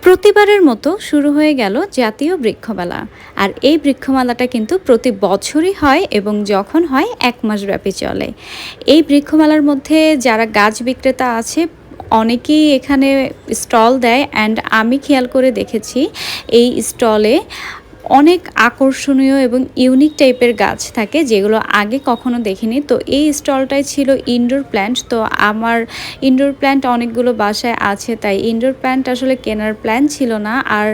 প্রতিবারের মতো শুরু হয়ে গেল জাতীয় বৃক্ষমেলা। আর এই বৃক্ষমেলাটা কিন্তু প্রতি বছরই হয় এবং যখন হয় ১ মাস ব্যাপী চলে। এই বৃক্ষমেলার মধ্যে যারা গাছ বিক্রেতা আছে অনেকেই এখানে স্টল দেয়, অ্যান্ড আমি খেয়াল করে দেখেছি এই স্টলে অনেক আকর্ষণীয় এবং ইউনিক টাইপের গাছ থাকে যেগুলো আগে কখনো দেখিনি। তো এই স্টলটাই ছিল ইনডোর প্ল্যান্ট। তো আমার ইনডোর প্ল্যান্ট অনেকগুলো বাসায় আছে, তাই ইনডোর প্ল্যান্ট আসলে কেনার প্ল্যান ছিল না। আর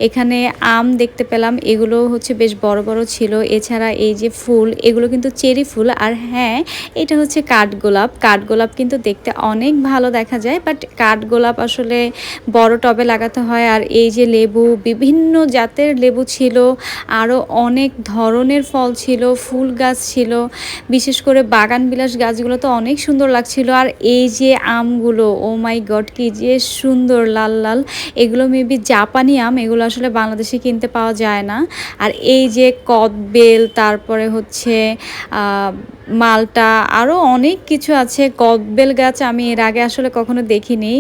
এখানে আম দেখতে পেলাম, এগুলো হচ্ছে বেশ বড় বড় ছিল। এছাড়া এই যে ফুল, এগুলো কিন্তু চেরি ফুল। আর হ্যাঁ, এটা হচ্ছে কাঠগোলাপ। কাঠগোলাপ কিন্তু দেখতে অনেক ভালো দেখা যায়, বাট কাঠগোলাপ আসলে বড় টবে লাগাতে হয়। আর এই যে লেবু, বিভিন্ন জাতের লেবু ছিল, আরও অনেক ধরনের ফল ছিল, ফুল গাছ ছিল, বিশেষ করে বাগান বিলাস গাছগুলো তো অনেক সুন্দর লাগছিল। আর এই যে আমগুলো, ও মাই গড, কি যে সুন্দর লাল লাল, এগুলো মেবি জাপানি আম, এগুলো আসলে বাংলাদেশে কিনতে পাওয়া যায় না। আর এই যে কদবেল, তারপরে হচ্ছে মালটা, আরও অনেক কিছু আছে। কদবেল গাছ আমি এর আগে আসলে কখনো দেখিনি,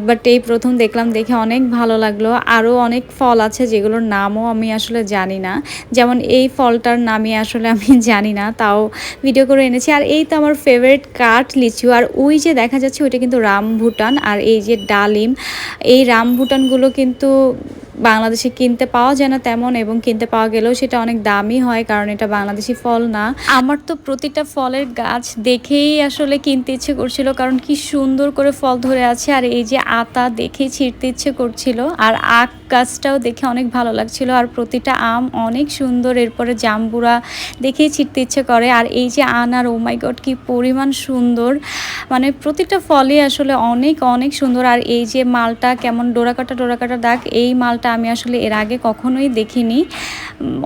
বাট এই প্রথম দেখলাম, দেখে অনেক ভালো লাগলো। আরও অনেক ফল আছে যেগুলোর নামও আমি আসলে জানি না, যেমন এই ফলটার নামই আসলে আমি জানি না, তাও ভিডিও করে এনেছি। আর এই তো আমার ফেভারিট কাঠ লিচু। আর ওই যে দেখা যাচ্ছে ওইটা কিন্তু রামভুটান। আর এই যে ডালিম, এই রামভুটানগুলো কিন্তু বাংলাদেশে কিনতে পাওয়া যায় না তেমন, এবং কিনতে পাওয়া গেলেও সেটা অনেক দামি হয়, কারণ এটা বাংলাদেশি ফল না। আমার তো প্রতিটা ফলের গাছ দেখেই আসলে কিনতে ইচ্ছে করছিল, কারণ কি সুন্দর করে ফল ধরে আছে। আর এই যে আতা, দেখেই ছিঁড়তে ইচ্ছে করছিল। আর আখ গাছটাও দেখে অনেক ভালো লাগছিল। আর প্রতিটা আম অনেক সুন্দর, এরপরে জাম্বুরা দেখেই ছিঁড়তে ইচ্ছে করে। আর এই যে আনার, ও মাই গড, কি পরিমাণ সুন্দর, মানে প্রতিটা ফলই আসলে অনেক অনেক সুন্দর। আর এই যে মালটা, কেমন ডোরাকাটা ডোরাকাটা দাগ, এই মালটা আমি আসলে এর আগে কখনোই দেখিনি।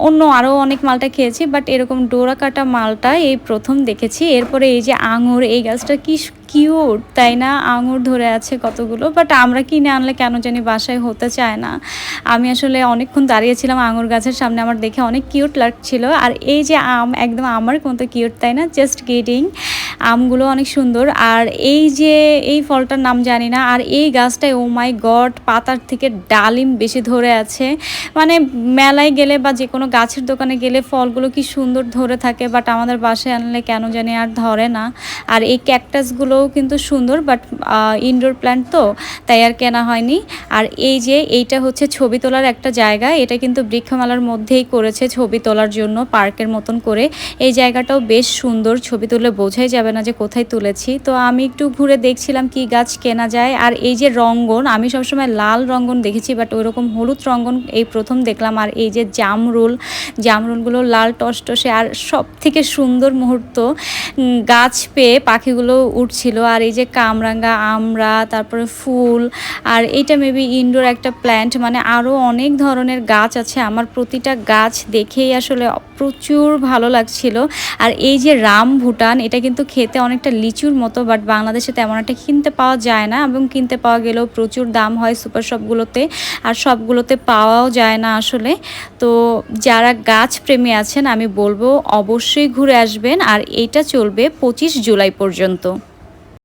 অন্য আরও অনেক মালটা খেয়েছি, বাট এরকম ডোরাকাটা মালটা এই প্রথম দেখেছি। এরপরে এই যে আঙুর, এই গাছটা কি কিউট, তাই না? আঙুর ধরে আছে কতগুলো, বাট আমরা কিনে আনলে কেন জানি বাসায় হতে চায় না। আমি আসলে অনেকক্ষণ দাঁড়িয়েছিলাম আঙুর গাছের সামনে, আমার দেখে অনেক কিউট লাগছিল। আর এই যে আম, একদম আমার মতো কিউট, তাই না? জাস্ট কিডিং, আমগুলো অনেক সুন্দর। আর এই যে এই ফলটার নাম জানি না। আর এই গাছটায়, ও মাই গড, পাতার থেকে ডালিম বেশি ধরে আছে। মানে মেলায় গেলে বা যে কোনো গাছের দোকানে গেলে ফলগুলো কি সুন্দর ধরে থাকে, বাট আমাদের বাসায় আনলে কেন জানি আর ধরে না। আর এই ক্যাকটাসগুলোও কিন্তু সুন্দর, বাট ইনডোর প্ল্যান্ট তো, তাই আর কেনা হয়নি। আর এই যে এইটা হচ্ছে ছবি তোলার একটা জায়গা, এটা কিন্তু বৃক্ষমেলার মধ্যেই করেছে ছবি তোলার জন্য, পার্কের মতন করে। এই জায়গাটাও বেশ সুন্দর, ছবি তুলে বোঝাই যাবে না যে কোথায় তুলেছি। তো আমি একটু ঘুরে দেখছিলাম কি গাছ কেনা যায়। আর এই যে রঙ্গন, আমি সবসময় লাল রঙ্গন দেখেছি, বাট ওইরকম হলুদ রঙ্গন এই প্রথম দেখলাম। আর এই যে জামরুল, জামরুলগুলো লাল টসটসে। আর সব থেকে সুন্দর মুহূর্ত, গাছ পেয়ে পাখিগুলো উঠছিল। আর এই যে কামরাঙ্গা, আমড়া, তারপরে ফুল। আর এইটা মেবি ইনডোর একটা প্ল্যান্ট, মানে আরও অনেক ধরনের গাছ আছে। আমার প্রতিটা গাছ দেখেই আসলে প্রচুর ভালো লাগছিল। আর এই যে রামভুটান, এটা কিন্তু খেতে অনেকটা লিচুর মতো, বাট বাংলাদেশে তেমন একটা কিনতে পাওয়া যায় না, এবং কিনতে পাওয়া গেলেও প্রচুর দাম হয় সুপার শপগুলোতে, আর সবগুলোতে পাওয়াও যায় না আসলে। তো যারা গাছ প্রেমী আছেন, আমি বলবো অবশ্যই ঘুরে আসবেন। আর এইটা চলবে 25 জুলাই পর্যন্ত।